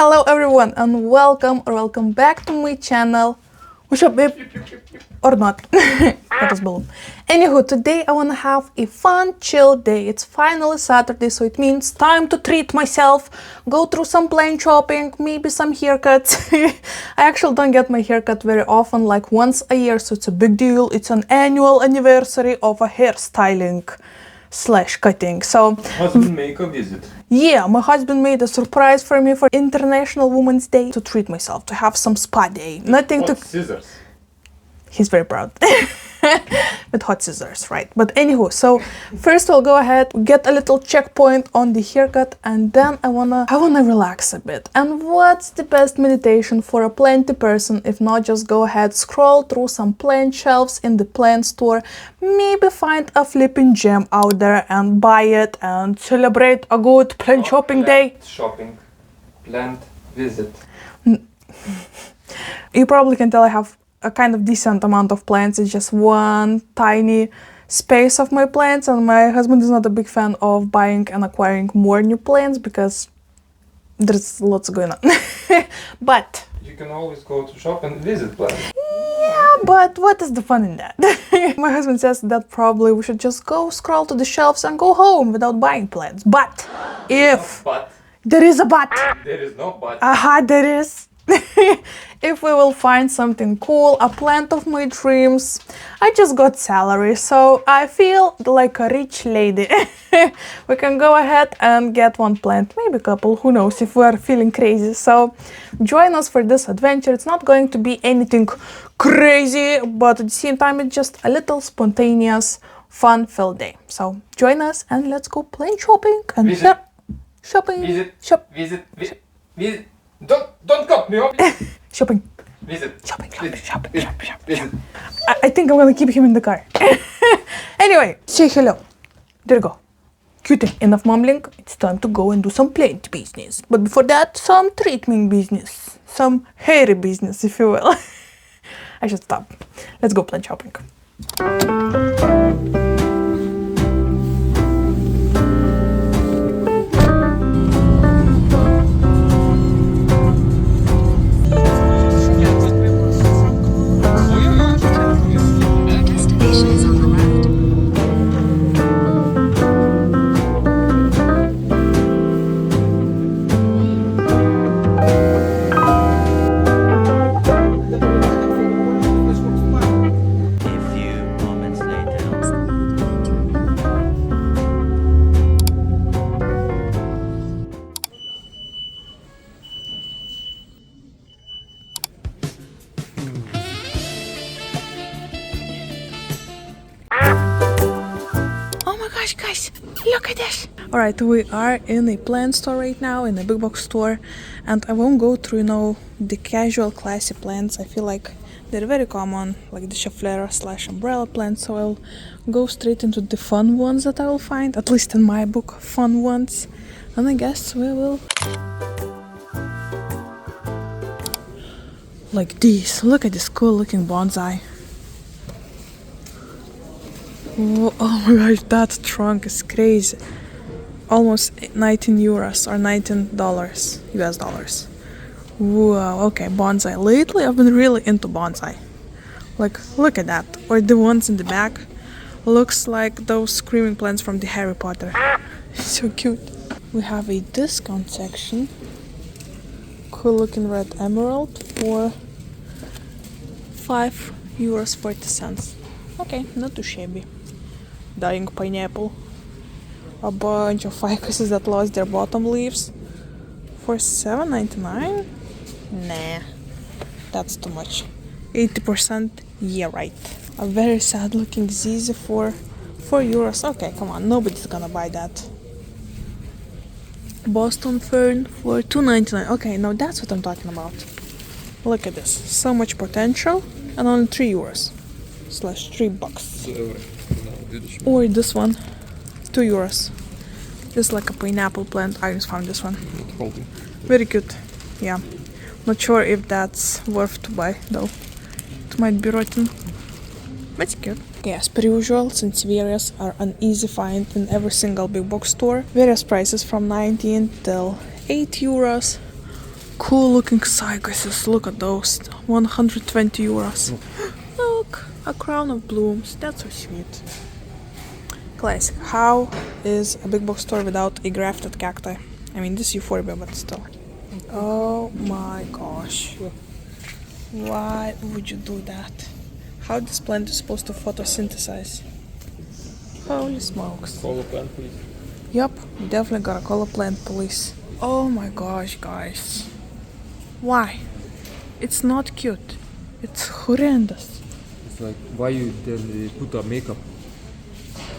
Hello everyone and welcome back to my channel. What's up, babe? Or not. That was balloon. Anywho, today I wanna have a fun, chill day. It's finally Saturday, so it means time to treat myself, go through some plant shopping, maybe some haircuts. I actually don't get my haircut very often, like once a year, so it's a big deal. It's an annual anniversary of a hairstyling / cutting. So husband make a visit. yeah, my husband made a surprise for me for International Women's Day to treat myself, to have some spa day. Nothing to... Scissors. He's very proud. With hot scissors, right? But anywho, so first we'll go ahead, get a little checkpoint on the haircut, and then I wanna relax a bit. And what's the best meditation for a planty person if not just go ahead, scroll through some plant shelves in the plant store, maybe find a flipping gem out there and buy it and celebrate a good plant shopping day. Shopping, plant visit. You probably can tell I have a kind of decent amount of plants. It's just one tiny space of my plants, and my husband is not a big fan of buying and acquiring more new plants because there's lots going on. But you can always go to shop and visit plants. yeah, but what is the fun in that? My husband says that probably we should just go scroll to the shelves and go home without buying plants. But if there is a but. There is no but. Aha, there is. If we will find something cool, a plant of my dreams. I just got salary, so I feel like a rich lady. We can go ahead and get one plant, maybe a couple, who knows, if we are feeling crazy. So join us for this adventure. It's not going to be anything crazy, but at the same time it's just a little spontaneous, fun-filled day. So join us and let's go plant shopping and visit. Shopping. Visit. Shop. Visit. Visit. Don't cut me off. Shopping. Visit. Shopping. Visit. I think I'm gonna keep him in the car. Anyway, say hello. There you go. Cutie, enough mumbling. It's time to go and do some plant business. But before that, some treatment business. Some hairy business, if you will. I should stop. Let's go plant shopping. Guys, look at this. All right, we are in a plant store right now, in a big box store, and I won't go through, the casual classy plants. I feel like they're very common, like the chaflera / umbrella plants, so I'll go straight into the fun ones that I will find, at least in my book, fun ones, and I guess we will. Like this, look at this cool looking bonsai. Oh my gosh, that trunk is crazy. Almost 19 euros or $19 US dollars. Wow, okay, bonsai. Lately I've been really into bonsai. Like, look at that. Or the ones in the back. Looks like those screaming plants from the Harry Potter. So cute. We have a discount section. Cool looking red emerald for €5.40. Okay, not too shabby. Dying pineapple. A bunch of ficuses that lost their bottom leaves for $7.99. Nah, that's too much. 80%, yeah, right. A very sad looking ZZ for €4. Okay, come on, nobody's gonna buy that. Boston fern for $2.99. Okay, now that's what I'm talking about. Look at this, so much potential and only €3 / $3. Or this one, €2. This is like a pineapple plant. I just found this one. Very cute. Yeah. Not sure if that's worth to buy though. It might be rotten. But it's cute. Okay, as per usual, since various are an easy find in every single big box store, various prices from 19 till €8. cool looking cypresses. Look at those. 120 euros. Look, a crown of blooms. That's so sweet. Classic. How is a big box store without a grafted cacti? I mean, this is euphorbia, but still. Oh my gosh. Why would you do that? How this plant is supposed to photosynthesize? Holy smokes. Call a plant, please. Yup, we definitely gotta call a plant police. Oh my gosh, guys. Why? It's not cute. It's horrendous. It's like, why you then put a makeup?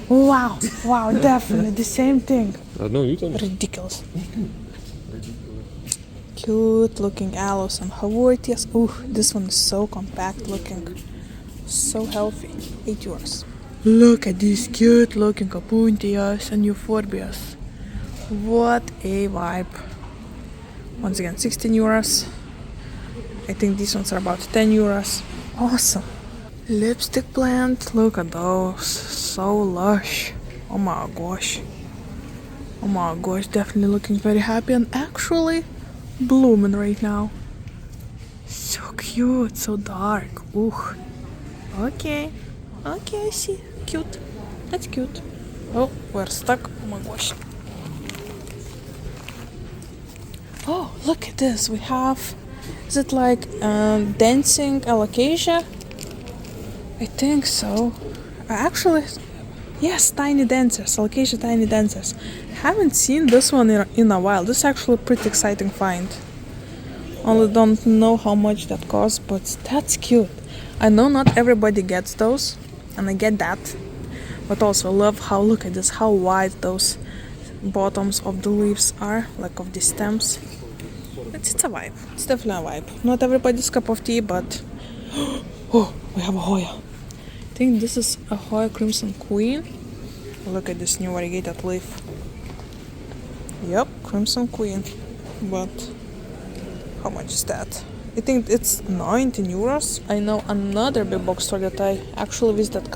Wow, wow, definitely the same thing. No, you don't. Ridiculous. Cute looking aloes and hawortias. Ooh, this one is so compact looking. So healthy. 8 euros. Look at these cute looking opuntias and euphorbias. What a vibe. Once again, 16 euros. I think these ones are about 10 euros. Awesome. Lipstick plant. Look at those. So lush. Oh my gosh. Oh my gosh. Definitely looking very happy and actually blooming right now. So cute. So dark. Ooh. Okay. Okay, I see. Cute. That's cute. Oh, we're stuck. Oh my gosh. Oh, look at this. We have... Is it like dancing alocasia? I think so. Actually, yes, tiny dancers. Alocasia tiny dancers. Haven't seen this one in a while. This is actually a pretty exciting find. Only don't know how much that costs, but that's cute. I know not everybody gets those, and I get that. But also I love how, look at this, how wide those bottoms of the leaves are, like of the stems. It's a vibe. It's definitely a vibe. Not everybody's cup of tea, but... Oh, we have a Hoya. I think this is a Hoya Crimson Queen. Look at this new variegated leaf. Yep, Crimson Queen. But how much is that? I think it's 19 euros. I know another big box store that I actually visited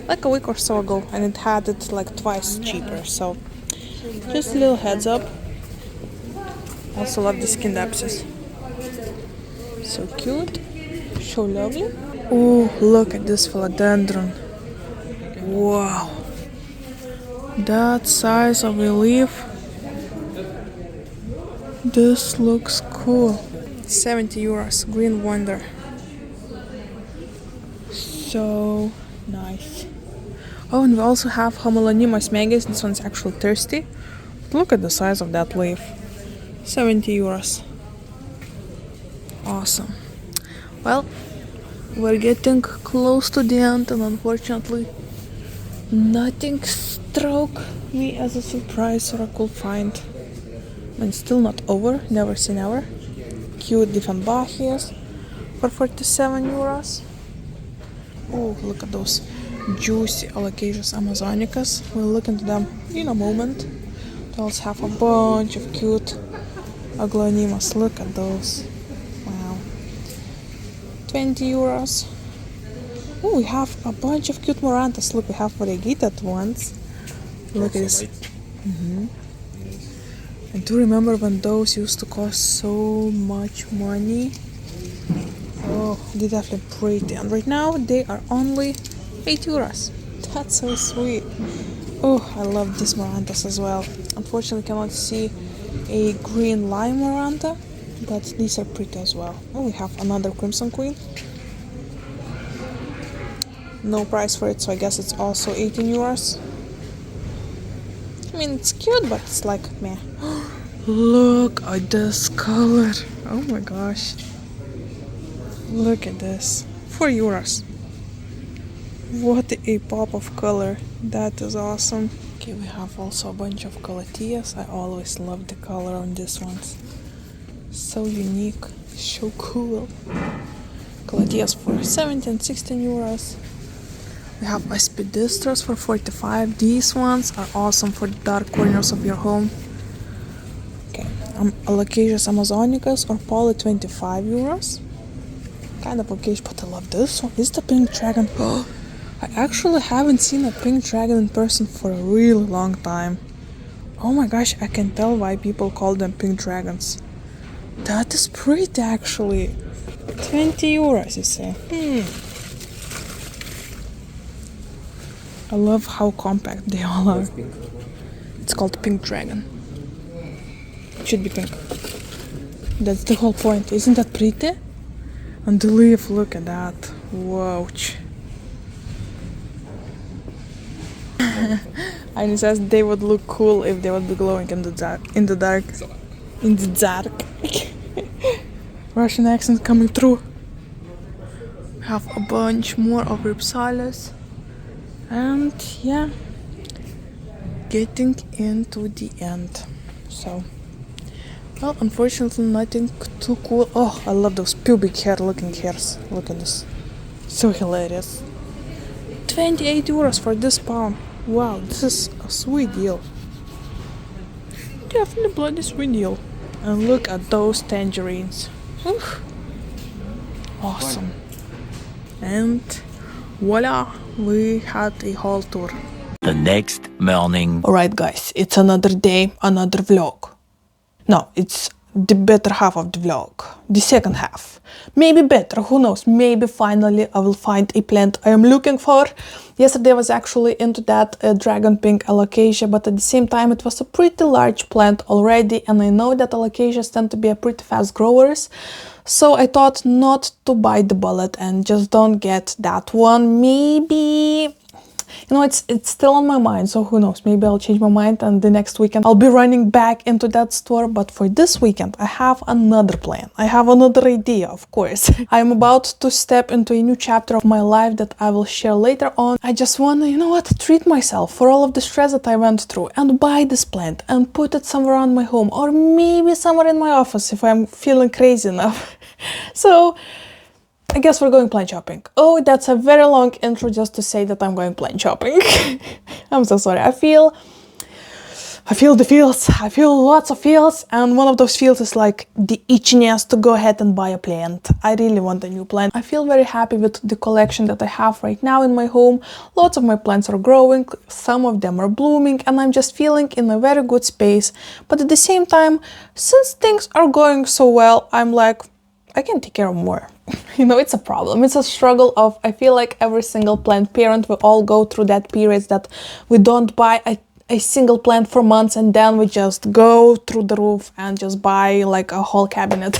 like a week or so ago, and it had it like twice cheaper. So just a little heads up. Also love the skin abscess. So cute. So lovely. Oh, look at this philodendron. Wow. That size of a leaf. This looks cool. 70 euros. Green Wonder. So nice. Oh, and we also have Homelonimus Magis. This one's actually thirsty. Look at the size of that leaf. 70 euros. Awesome. Well, we're getting close to the end, and unfortunately nothing struck me as a surprise or a cool find. And still not over, never say never. Cute Dieffenbachias for 47 euros. Oh, look at those juicy Alocasias amazonicas. We'll look into them in a moment. We also have a bunch of cute Aglaonimas. Look at those. Wow. 20 euros. Oh, we have a bunch of cute Morantas. Look, we have variegated ones. Look at this. I do remember when those used to cost so much money. Oh, they're definitely pretty. And right now they are only 8 euros. That's so sweet. Oh, I love these Morantas as well. Unfortunately, cannot see a green lime Moranta, but these are pretty as well. Oh, we have another Crimson Queen. No price for it, so I guess it's also 18 euros. I mean, it's cute, but it's like meh. Look at this color. Oh my gosh. Look at this. 4 euros. What a pop of color. That is awesome. Okay, we have also a bunch of Calatheas. I always love the color on these ones. So unique. So cool. Calatheas for 17, 16 euros. We have Aspidistras for 45. These ones are awesome for the dark corners of your home. Okay, Alocasias amazonicas or Poly 25 euros. Kind of okay, but I love this one. This is the pink dragon. I actually haven't seen a pink dragon in person for a really long time. Oh my gosh, I can tell why people call them pink dragons. That is pretty actually. 20 euros, you say. I love how compact they all are. It's called Pink Dragon. It should be pink. That's the whole point. Isn't that pretty? And the leaf, look at that. Whoa. And it says they would look cool if they would be glowing in the dark. In the dark. In the dark. Russian accent coming through. Have a bunch more of Ripsalis. And yeah, getting into the end. So, well, unfortunately nothing too cool. Oh, I love those pubic hair looking hairs. Look at this. So hilarious. 28 euros for this palm. Wow, this is a sweet deal. Definitely bloody sweet deal. And look at those tangerines. Oof. Awesome. And voila, we had a whole tour. The next morning. Alright guys, it's another day, another vlog. No, it's the better half of the vlog. The second half. Maybe better, who knows, maybe finally I will find a plant I am looking for. Yesterday I was actually into that dragon pink alocasia, but at the same time it was a pretty large plant already, and I know that alocasias tend to be a pretty fast growers. So I thought not to bite the bullet and just don't get that one. Maybe, you know, it's still on my mind, so who knows, maybe I'll change my mind and the next weekend I'll be running back into that store. But for this weekend I have another plan. I have another idea, of course. I'm about to step into a new chapter of my life that I will share later on. I just want to, you know what, treat myself for all of the stress that I went through and buy this plant and put it somewhere around my home, or maybe somewhere in my office if I'm feeling crazy enough. So I guess we're going plant shopping. Oh, that's a very long intro just to say that I'm going plant shopping. I'm so sorry. I feel the feels. I feel lots of feels, and one of those feels is like the itchiness to go ahead and buy a plant. I really want a new plant. I feel very happy with the collection that I have right now in my home. Lots of my plants are growing, some of them are blooming, and I'm just feeling in a very good space. But at the same time, since things are going so well, I'm like, I can take care of more. You know, it's a problem. It's a struggle of, I feel like every single plant parent, we all go through that period that we don't buy a single plant for months, and then we just go through the roof and just buy like a whole cabinet.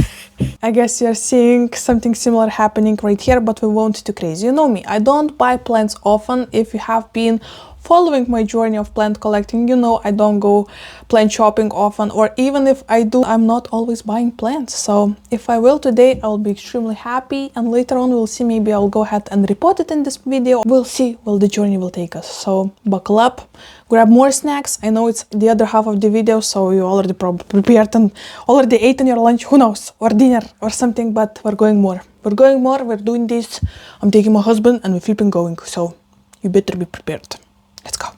I guess you're seeing something similar happening right here, but we won't too crazy. You know me, I don't buy plants often. If you have been following my journey of plant collecting, you know I don't go plant shopping often, or even if I do, I'm not always buying plants. So if I will today, I'll be extremely happy, and later on we'll see, maybe I'll go ahead and repot it in this video. We'll see where the journey will take us. So buckle up, grab more snacks. I know it's the other half of the video, so you already probably prepared and already ate in your lunch, who knows, or dinner or something, but we're going more. We're doing this. I'm taking my husband and we're flipping going, so you better be prepared. Let's go.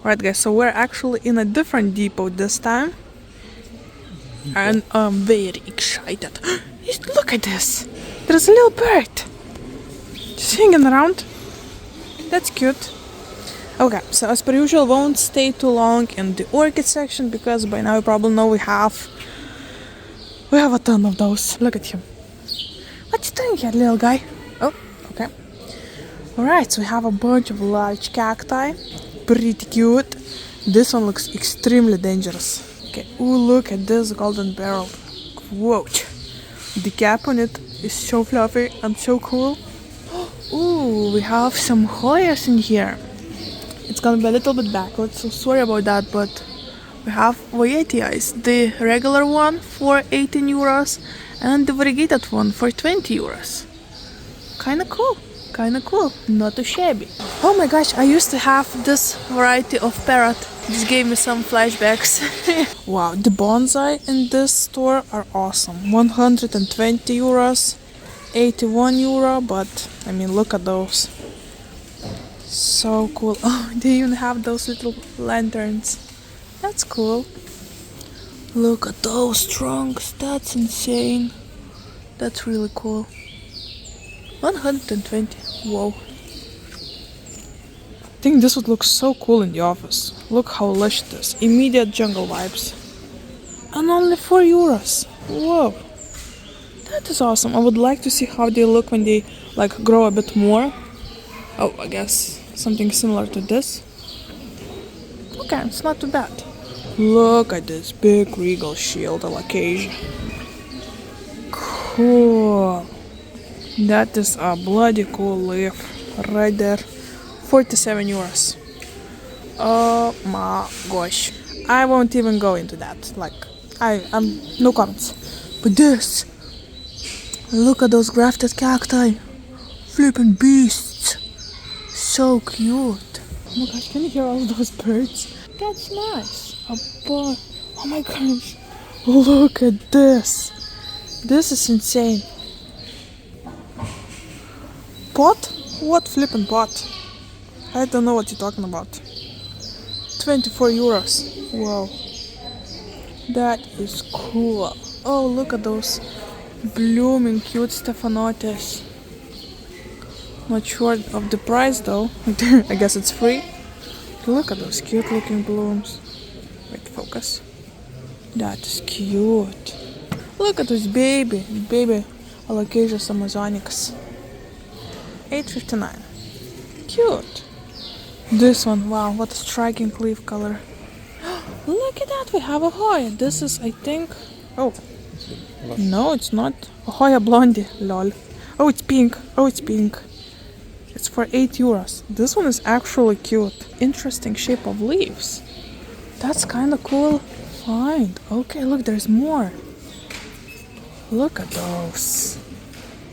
Alright guys, so we're actually in a different depot this time. And I'm very excited. Look at this. There's a little bird. Just hanging around. That's cute. Okay, so as per usual, won't stay too long in the orchid section, because by now you probably know we have a ton of those. Look at him. What you doing here, little guy? Oh, okay. Alright, so we have a bunch of large cacti. Pretty cute. This one looks extremely dangerous. Okay, ooh, look at this golden barrel. Whoa. The cap on it is so fluffy and so cool. Ooh, we have some Hoyas in here. It's gonna be a little bit backwards, so sorry about that, but we have Voyetias, the regular one for 18 euros and the variegated one for 20 euros. Kinda cool, not too shabby. Oh my gosh, I used to have this variety of parrot. This gave me some flashbacks. Wow, the bonsai in this store are awesome. 120 euros, 81 euro, but I mean, look at those. So cool. Oh, they even have those little lanterns. That's cool. Look at those trunks. That's insane. That's really cool. 120. Whoa. think this would look so cool in the office. Look how lush it is. Immediate jungle vibes. And only 4 euros. Whoa. That is awesome. I would like to see how they look when they like grow a bit more. Oh, I guess something similar to this. Okay, it's not too bad. Look at this big regal shield of acacia. Cool. That is a bloody cool leaf right there. 47 euros. Oh my gosh. I won't even go into that. Like, I'm no comments. But this, look at those grafted cacti. Flippin' beasts. So cute. Oh my gosh, can you hear all those birds? That's nice. A bird. Oh my gosh. Look at this. This is insane. Pot? What flippin' pot? I don't know what you're talking about. 24 euros. Wow. That is cool. Oh, look at those blooming cute stephanotis. Not sure of the price though. I guess it's free. Look at those cute looking blooms. Wait, focus. That is cute. Look at this baby Alocasia amazonicus. 8.59. Cute. This one, wow, what a striking leaf color. Look at that, we have a Hoya. This is, I think, oh, no, it's not. A Hoya blondie, lol. Oh, it's pink. Oh, it's pink. It's for 8 euros. This one is actually cute. Interesting shape of leaves. That's kind of cool find. Okay, look, there's more. Look at those.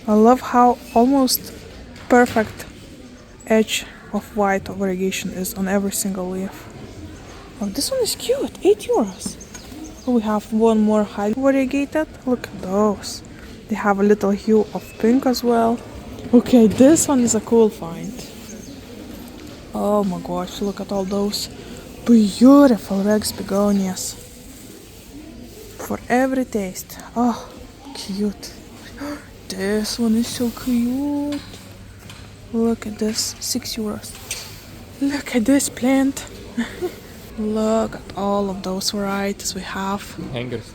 I love how almost perfect edge of white of variegation is on every single leaf. Oh, this one is cute. 8 euros. Oh, we have one more high variegated. Look at those. They have a little hue of pink as well. Okay, this one is a cool find. Oh my gosh, look at all those beautiful Rex begonias. For every taste. Oh, cute. This one is so cute. Look at this, 6 euros. Look at this plant. Look at all of those varieties we have. Hangers.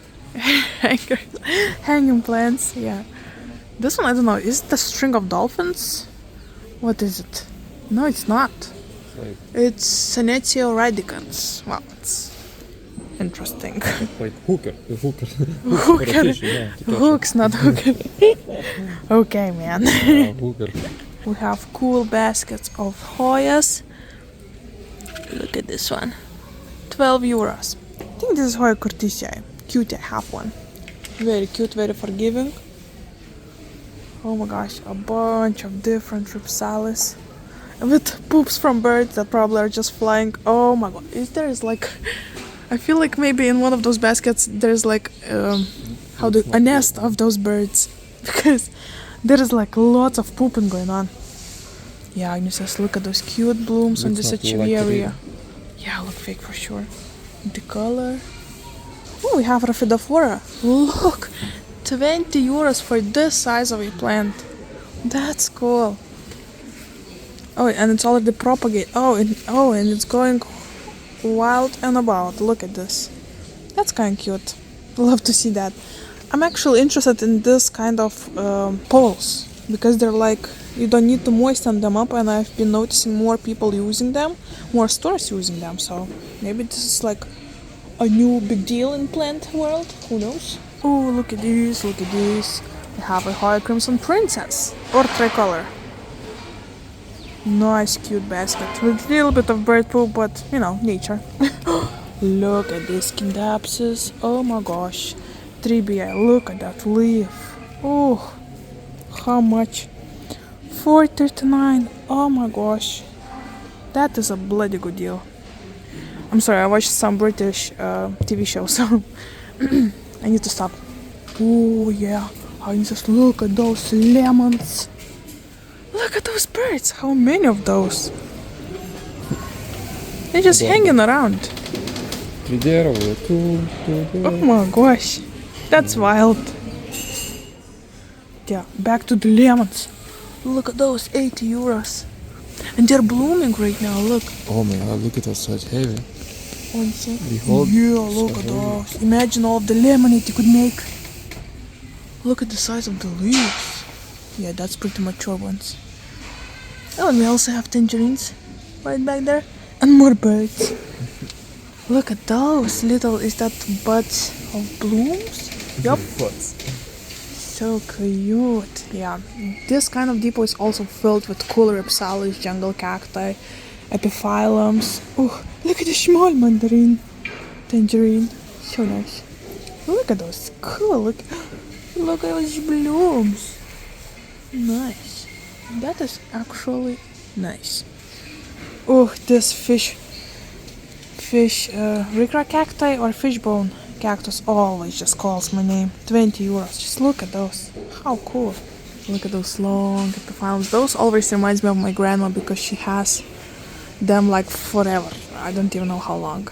Hanging plants, yeah. This one, I don't know, is it a string of dolphins? What is it? No, it's not. It's Senecio radicans. Well, it's interesting. Like hooker. Hooker. Hooks, not hooker. Okay, man. Hooker. We have cool baskets of Hoyas. Look at this one. 12 euros. I think this is Hoya curtisiae. Cute, I have one. Very cute, very forgiving. Oh my gosh, a bunch of different ripsalis with poops from birds that probably are just flying. Oh my god, there's like, I feel like maybe in one of those baskets there's like a nest of those birds, because there is like lots of pooping going on. Yeah, Agnes says, look at those cute blooms on this area. Yeah, look fake for sure. The color. Oh, we have Rhaphidophora. Look, 20 euros for this size of a plant. That's cool. Oh, and it's already propagated. And it's going wild and about. Look at this. That's kind of cute. Love to see that. I'm actually interested in this kind of poles, because they're like, you don't need to moisten them up, and I've been noticing more people using them, more stores using them, so maybe this is like a new big deal in plant world, who knows? Oh, look at this, look at this. We have a Hoya Crimson Princess, or tricolor. Nice cute basket, with a little bit of bird poop, but you know, nature. Look at this Scindapsus, oh my gosh. 3BI, look at that leaf. Oh, how much? 4.39. Oh my gosh, that is a bloody good deal. I'm sorry, I watched some British TV show, so I need to stop. Oh yeah, I just look at those lemons. Look at those birds. How many of those? They're just hanging around. Oh my gosh, that's wild. Yeah, back to the lemons. Look at those, 80 euros. And they're blooming right now, look. Oh my god, look at that, such heavy. One sec. Behold, Yeah, look so at heavy. those. Imagine all of the lemonade you could make. Look at the size of the leaves. Yeah, that's pretty mature ones. Oh, and we also have tangerines right back there. And more birds. Look at those little, is that buds of blooms? Yup. So cute. Yeah, this kind of depot is also filled with cool ripsalis, jungle cacti, epiphyllums. Oh, look at the small tangerine. So nice. Look at those. Cool. Look at those blooms. Nice. That is actually nice. Oh, this fish ricra cacti or fishbone cactus always just calls my name. 20 euros. Just look at those. How cool. Look at those long epiphyllums. Those always reminds me of my grandma because she has them like forever. I don't even know how long.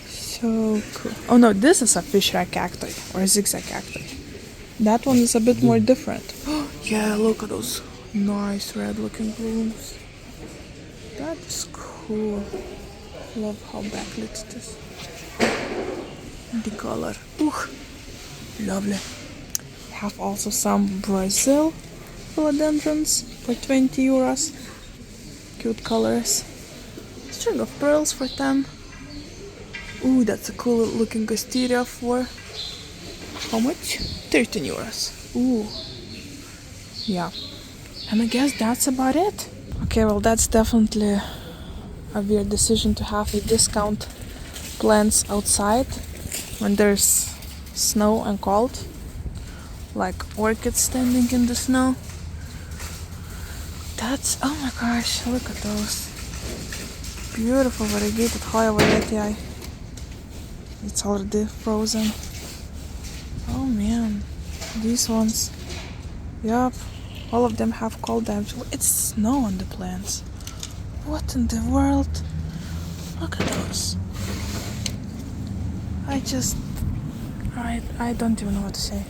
So cool. Oh no, this is a fish rat cacti or zigzag cacti. That one is a bit more different. Yeah, look at those nice red looking blooms. That is cool. Love how backlit it is. The color. Ooh, lovely. Have also some Brazil philodendrons for 20 euros. Cute colors. String of pearls for 10. Ooh, that's a cool looking wisteria for how much? 13 euros. Ooh. Yeah. And I guess that's about it. Okay, well that's definitely a weird decision to have a discount plants outside when there's snow and cold. Like orchids standing in the snow. That's, oh my gosh, look at those. Beautiful variegated Hoya varietii. It's already frozen. Oh man, these ones. Yup, all of them have cold damage. It's snow on the plants. What in the world? Look at those. I don't even know what to say.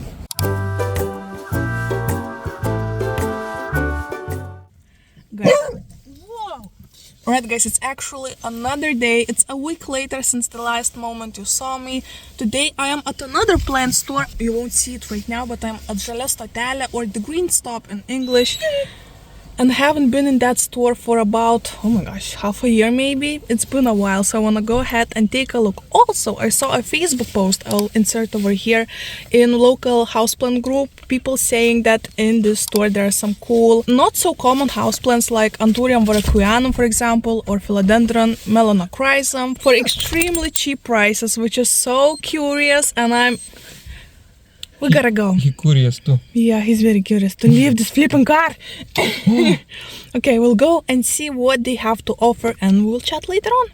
Guys. Whoa! Alright guys, it's actually another day. It's a week later since the last moment you saw me. Today I am at another plant store. You won't see it right now, but I'm at Žalia Stotelė, or the Green Stop in English. And haven't been in that store for about, oh my gosh, half a year maybe. It's been a while, so I want to go ahead and take a look. Also, I saw a Facebook post, I'll insert over here, in local houseplant group, people saying that in this store there are some cool, not so common houseplants like Anthurium veracuianum, for example, or Philodendron melanochrysum for extremely cheap prices, which is so curious, and we gotta go. He's curious too. Yeah, he's very curious to leave this flipping car. Okay, we'll go and see what they have to offer and we'll chat later on.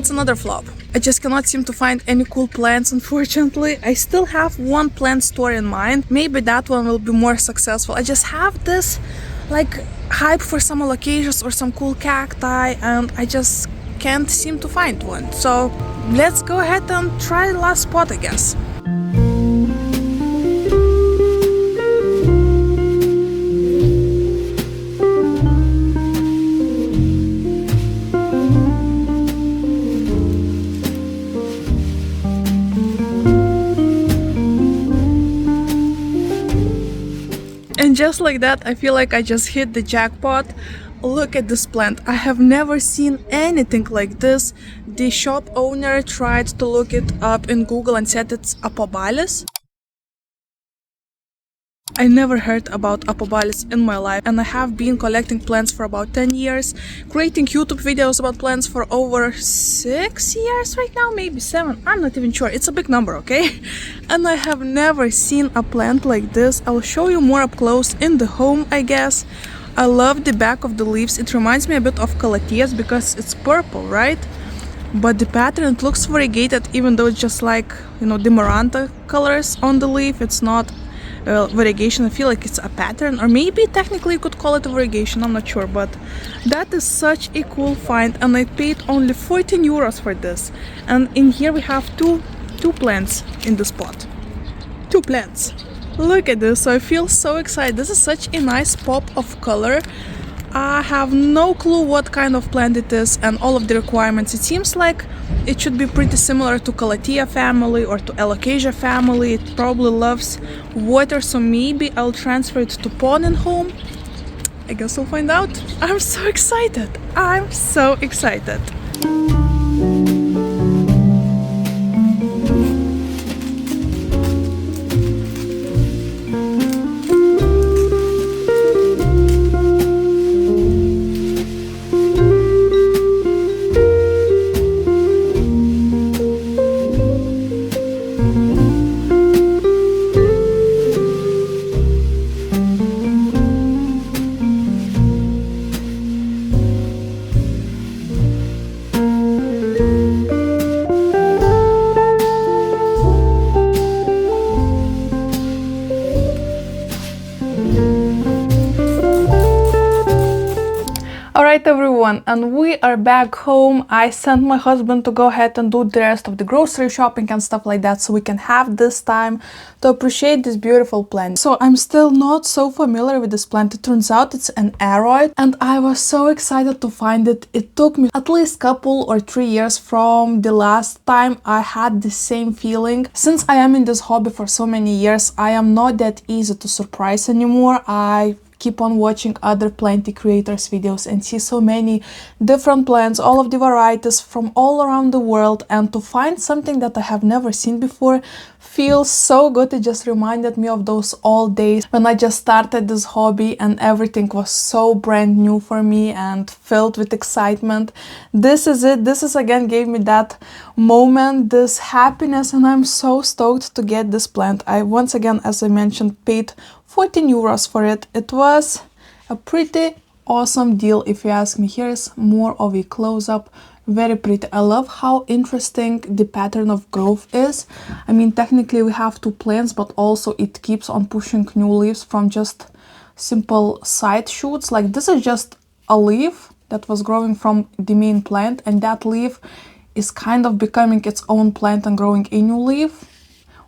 that's another flop. I just cannot seem to find any cool plants, unfortunately. I still have one plant store in mind. Maybe that one will be more successful. I just have this like hype for summer occasions or some cool cacti, and I just can't seem to find one. So let's go ahead and try the last spot, I guess. And just like that, I feel like I just hit the jackpot. Look at this plant. I have never seen anything like this. The shop owner tried to look it up in Google and said it's Apobalis. I never heard about Apobalis in my life, and I have been collecting plants for about 10 years, creating YouTube videos about plants for over 6 years right now, maybe 7, I'm not even sure, it's a big number, okay? And I have never seen a plant like this. I'll show you more up close in the home, I guess. I love the back of the leaves. It reminds me a bit of calatheas because it's purple, right? But the pattern, it looks variegated, even though it's just like, you know, the Maranta colors on the leaf. It's not variegation. I feel like it's a pattern, or maybe technically you could call it a variegation, I'm not sure, but that is such a cool find, and I paid only 14 euros for this. And in here we have two plants in the spot. 2 plants. Look at this. So I feel so excited. This is such a nice pop of color. I have no clue what kind of plant it is and all of the requirements. It seems like it should be pretty similar to Calathea family or to Alocasia family. It probably loves water, so maybe I'll transfer it to pond and home. I guess we'll find out. I'm so excited. I'm so excited. Alright everyone, and we are back home. I sent my husband to go ahead and do the rest of the grocery shopping and stuff like that, so we can have this time to appreciate this beautiful plant. So I'm still not so familiar with this plant. It turns out it's an aroid, and I was so excited to find it. It took me at least couple or 3 years from the last time I had the same feeling. Since I am in this hobby for so many years, I am not that easy to surprise anymore. I keep on watching other planty creators videos and see so many different plants, all of the varieties from all around the world, and to find something that I have never seen before feels so good. It just reminded me of those old days when I just started this hobby and everything was so brand new for me and filled with excitement. This is it. This is again gave me that moment, this happiness, and I'm so stoked to get this plant. I once again, as I mentioned, paid 14 euros for it. It was a pretty awesome deal if you ask me. Here is more of a close-up. Very pretty. I love how interesting the pattern of growth is. I mean, technically we have 2 plants, but also it keeps on pushing new leaves from just simple side shoots. Like this is just a leaf that was growing from the main plant, and that leaf is kind of becoming its own plant and growing a new leaf,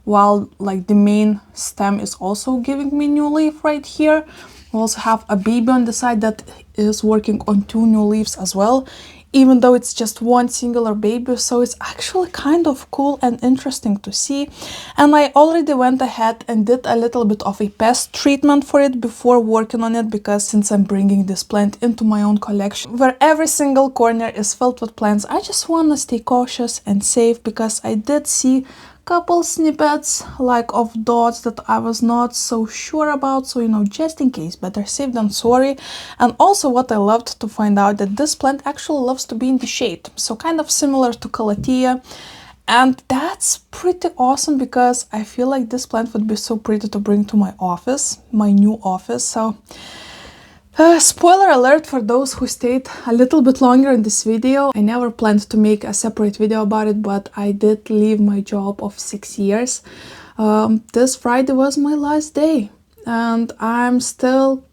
while like the main stem is also giving me new leaf right here. We also have a baby on the side that is working on 2 new leaves as well, even though it's just one singular baby. So it's actually kind of cool and interesting to see. And I already went ahead and did a little bit of a pest treatment for it before working on it, because since I'm bringing this plant into my own collection where every single corner is filled with plants, I just want to stay cautious and safe, because I did see couple snippets like of dots that I was not so sure about, so you know, just in case, better safe than sorry. And also what I loved to find out that this plant actually loves to be in the shade, so kind of similar to Calathea, and that's pretty awesome because I feel like this plant would be so pretty to bring to my office, my new office. So Spoiler alert for those who stayed a little bit longer in this video. I never planned to make a separate video about it, but I did leave my job of 6 years. This Friday was my last day, and I still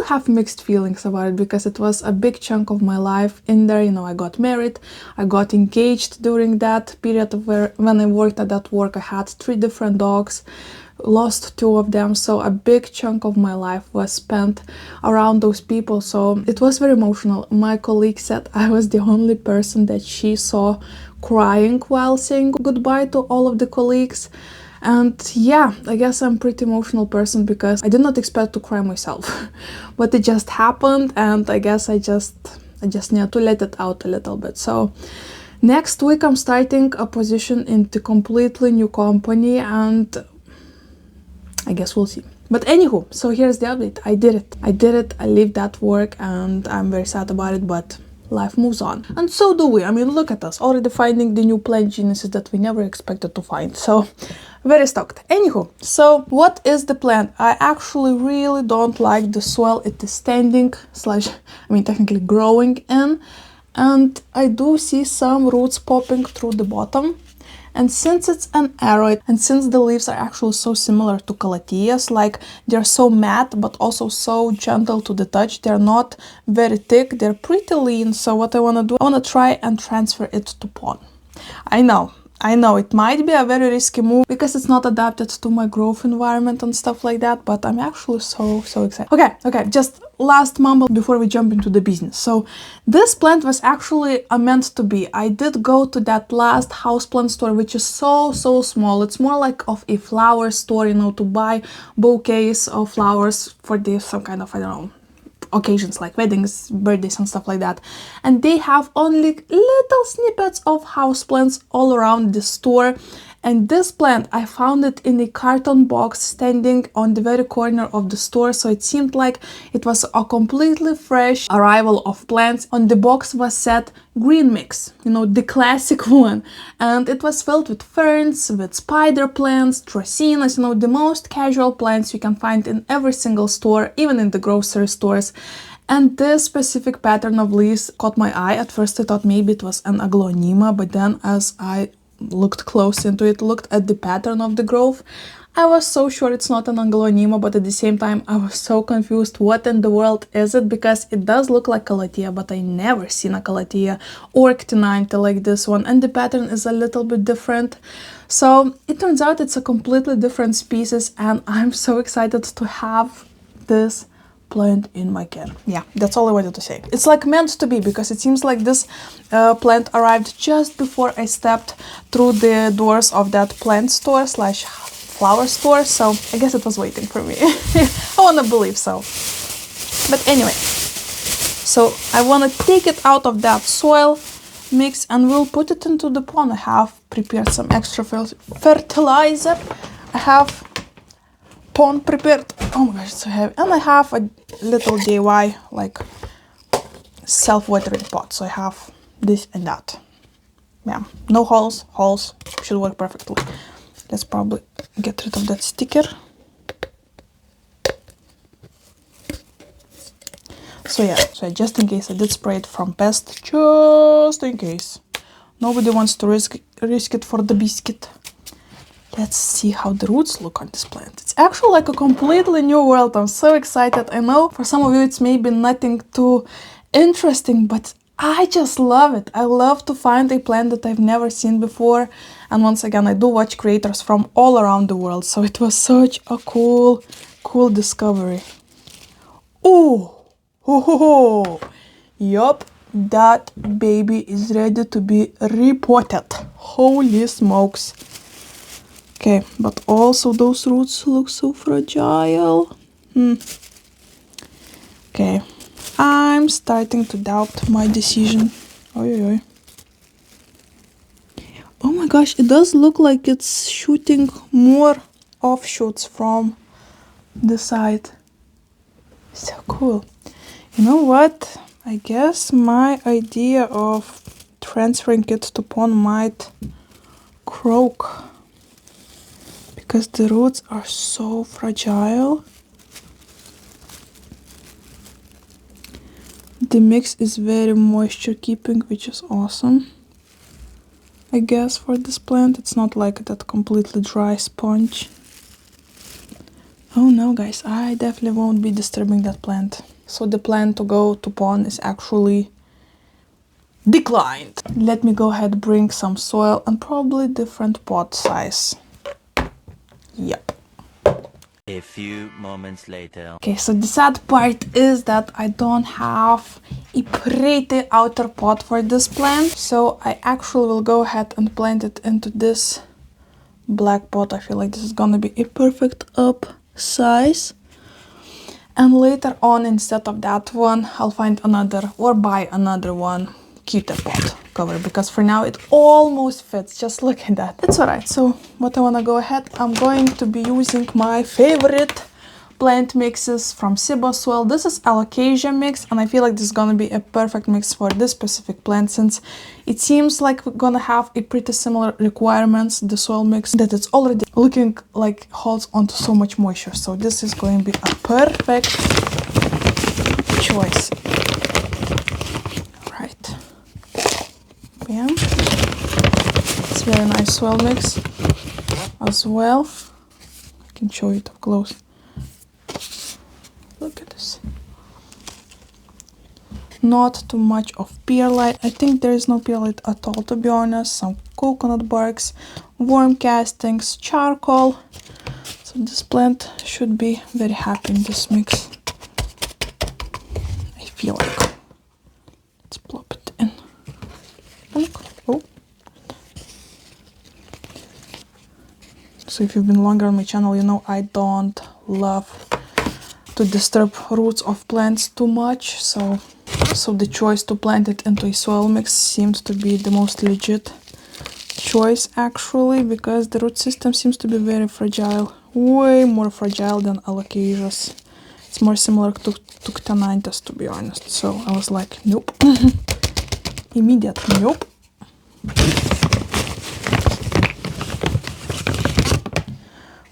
have mixed feelings about it because it was a big chunk of my life in there. You know, I got married, I got engaged during that period when I worked at that work. I had 3 different dogs, lost 2 of them, so a big chunk of my life was spent around those people, so it was very emotional. My colleague said I was the only person that she saw crying while saying goodbye to all of the colleagues. And yeah, I guess I'm a pretty emotional person because I did not expect to cry myself. But it just happened, and I guess I just need to let it out a little bit. So next week I'm starting a position in the completely new company, and I guess we'll see. But anywho, so here's the update. I did it. I leave that work, and I'm very sad about it, but life moves on. And so do we. I mean, look at us, already finding the new plant geniuses that we never expected to find. So very stoked. Anywho, so what is the plant? I actually really don't like the soil it is standing / technically growing in. And I do see some roots popping through the bottom. And since it's an aroid, and since the leaves are actually so similar to calatheas, like they're so matte but also so gentle to the touch, they're not very thick, they're pretty lean. So what I want to do, I want to try and transfer it to pond. I know it might be a very risky move because it's not adapted to my growth environment and stuff like that, but I'm actually so excited. Okay, just last mumble before we jump into the business. So this plant was actually meant to be. I did go to that last houseplant store, which is so small. It's more like of a flower store, you know, to buy bouquets of flowers for some kind of, I don't know, occasions like weddings, birthdays and stuff like that. And they have only little snippets of houseplants all around the store. And this plant, I found it in a carton box standing on the very corner of the store, so it seemed like it was a completely fresh arrival of plants. On the box was said green mix, you know, the classic one, and it was filled with ferns, with spider plants, dracaenas, you know, the most casual plants you can find in every single store, even in the grocery stores. And this specific pattern of leaves caught my eye. At first I thought maybe it was an aglaonema, but then as I looked close into it, looked at the pattern of the growth, I was so sure it's not an aglaonema, but at the same time I was so confused. What in the world is it? Because it does look like calathea, but I never seen a calathea or actinite like this one, and the pattern is a little bit different. So it turns out it's a completely different species, and I'm so excited to have this plant in my care. Yeah, that's all I wanted to say. It's like meant to be, because it seems like this plant arrived just before I stepped through the doors of that plant store / flower store, so I guess it was waiting for me. I want to believe so. But anyway, so I want to take it out of that soil mix and we'll put it into the pond. I have prepared some extra fertilizer. I have pond prepared. Oh my gosh, it's so heavy. And I have a little DIY like self-watering pot. So I have this and that. Yeah, no holes. Holes should work perfectly. Let's probably get rid of that sticker. So yeah, just in case I did spray it from pest, just in case. Nobody wants to risk it for the biscuit. Let's see how the roots look on this plant. It's actually like a completely new world. I'm so excited. I know for some of you it's maybe nothing too interesting, but I just love it. I love to find a plant that I've never seen before. And once again, I do watch creators from all around the world, so it was such a cool discovery. Ooh! Oh, yup, that baby is ready to be repotted. Holy smokes. Okay, but also those roots look so fragile. Okay, I'm starting to doubt my decision. Oi. Oh my gosh, it does look like it's shooting more offshoots from the side. So cool. You know what? I guess my idea of transferring it to pond might croak, because the roots are so fragile. The mix is very moisture keeping, which is awesome. I guess for this plant, it's not like that completely dry sponge. Oh no guys, I definitely won't be disturbing that plant. So the plan to go to pond is actually declined. Let me go ahead, bring some soil and probably different pot size. Yep. A few moments later. Okay, so the sad part is that I don't have a pretty outer pot for this plant. So I actually will go ahead and plant it into this black pot. I feel like this is gonna be a perfect up size. And later on, instead of that one, I'll find another or buy another one cuter pot cover, because for now it almost fits. Just look at that. It's alright. So what I want to go ahead, I'm going to be using my favorite plant mixes from Sibo Soil. This is Alocasia mix, and I feel like this is gonna be a perfect mix for this specific plant, since it seems like we're gonna have a pretty similar requirements, the soil mix, that it's already looking like holds onto so much moisture. So this is going to be a perfect choice. Right. Bam. It's very nice soil mix as well. I can show it up close. Look at this. Not too much of perlite. I think there is no perlite at all, to be honest. Some coconut barks, worm castings, charcoal. So this plant should be very happy in this mix. I feel like. Let's plop it in. Oh. So if you've been longer on my channel, you know I don't love to disturb roots of plants too much, so the choice to plant it into a soil mix seems to be the most legit choice actually, because the root system seems to be very fragile, way more fragile than Alocasias. It's more similar to Tuctanites, to be honest. So I was like, nope. Immediate nope.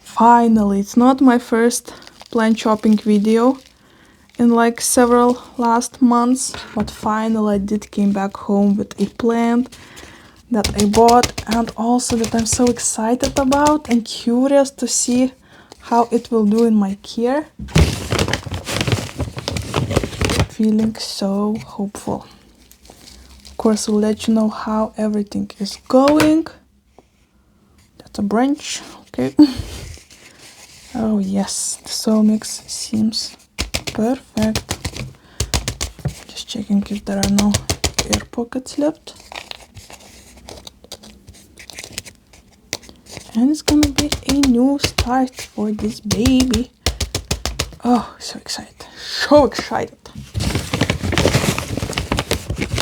Finally, it's not my first plant shopping video in like several last months, but finally I did came back home with a plant that I bought, and also that I'm so excited about and curious to see how it will do in my care. Feeling so hopeful. Of course, we'll let you know how everything is going. That's a branch, okay. Oh yes, the soil mix seems perfect. Just checking if there are no air pockets left. And it's gonna be a new start for this baby. Oh, so excited. So excited.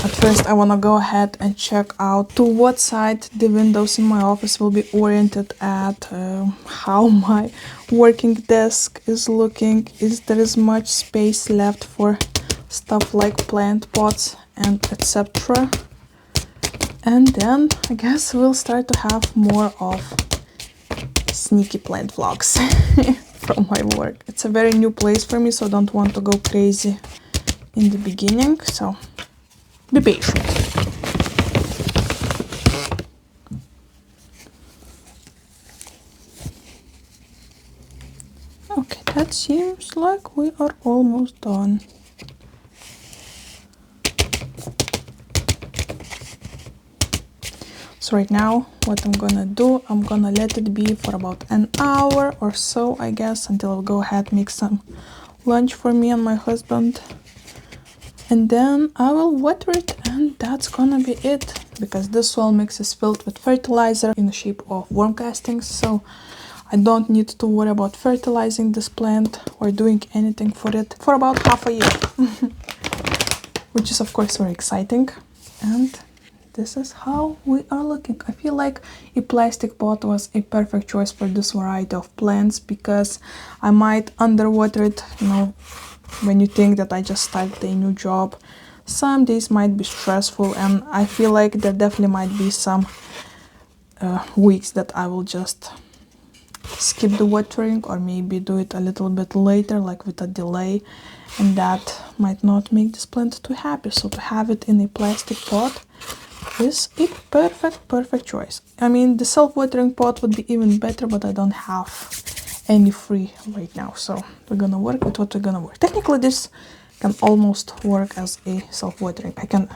At first I wanna go ahead and check out to what side the windows in my office will be oriented at, how my working desk is looking, is there is much space left for stuff like plant pots and etc. And then I guess we'll start to have more of sneaky plant vlogs from my work. It's a very new place for me, so I don't want to go crazy in the beginning, so be patient. Okay, that seems like we are almost done. So right now, what I'm gonna do, I'm gonna let it be for about an hour or so, I guess, until I'll go ahead and make some lunch for me and my husband. And then I will water it, and that's gonna be it, because this soil mix is filled with fertilizer in the shape of worm castings, so I don't need to worry about fertilizing this plant or doing anything for it for about half a year. Which is of course very exciting. And this is how we are looking. I feel like a plastic pot was a perfect choice for this variety of plants, because I might underwater it, you know, when you think that I just started a new job. Some days might be stressful, and I feel like there definitely might be some weeks that I will just skip the watering or maybe do it a little bit later, like with a delay, and that might not make this plant too happy. So to have it in a plastic pot is a perfect choice. I mean, the self-watering pot would be even better, but I don't have any free right now, so we're gonna work with what we're gonna work. Technically this can almost work as a self-watering. I can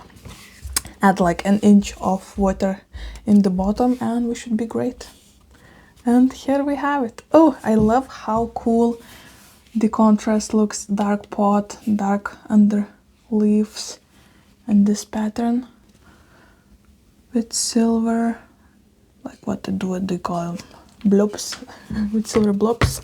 add like an inch of water in the bottom and we should be great. And here we have it. Oh, I love how cool the contrast looks. Dark pot, dark under leaves, and this pattern with silver, like what to do, what do you call them? Blobs, with silver blobs.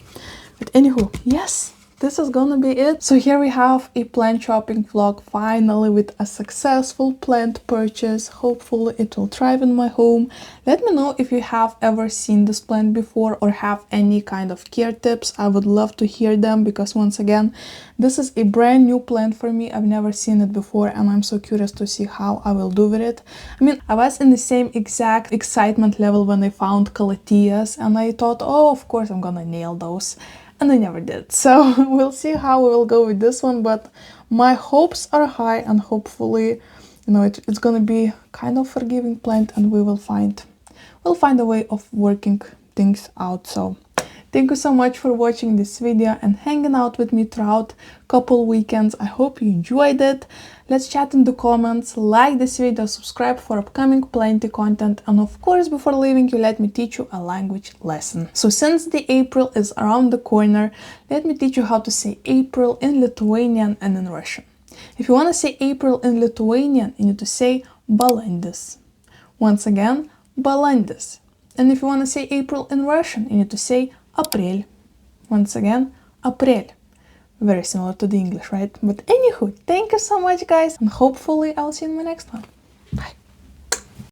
But anywho, yes, this is gonna be it. So here we have a plant shopping vlog, finally, with a successful plant purchase. Hopefully it will thrive in my home. Let me know if you have ever seen this plant before or have any kind of care tips. I would love to hear them, because once again, this is a brand new plant for me. I've never seen it before and I'm so curious to see how I will do with it. I mean, I was in the same exact excitement level when I found calatheas and I thought, oh, of course I'm gonna nail those. And I never did. So we'll see how we will go with this one, but my hopes are high and hopefully, you know, it's gonna be kind of forgiving plant and we'll find a way of working things out. So thank you so much for watching this video and hanging out with me throughout couple weekends. I hope you enjoyed it. Let's chat in the comments, like this video, subscribe for upcoming plenty content, and of course, before leaving you, let me teach you a language lesson. So since the April is around the corner, let me teach you how to say April in Lithuanian and in Russian. If you want to say April in Lithuanian, you need to say balandis. Once again, balandis. And if you want to say April in Russian, you need to say April. Once again, April. Very similar to the English, right? But anywho, thank you so much, guys, and hopefully I'll see you in my next one. Bye.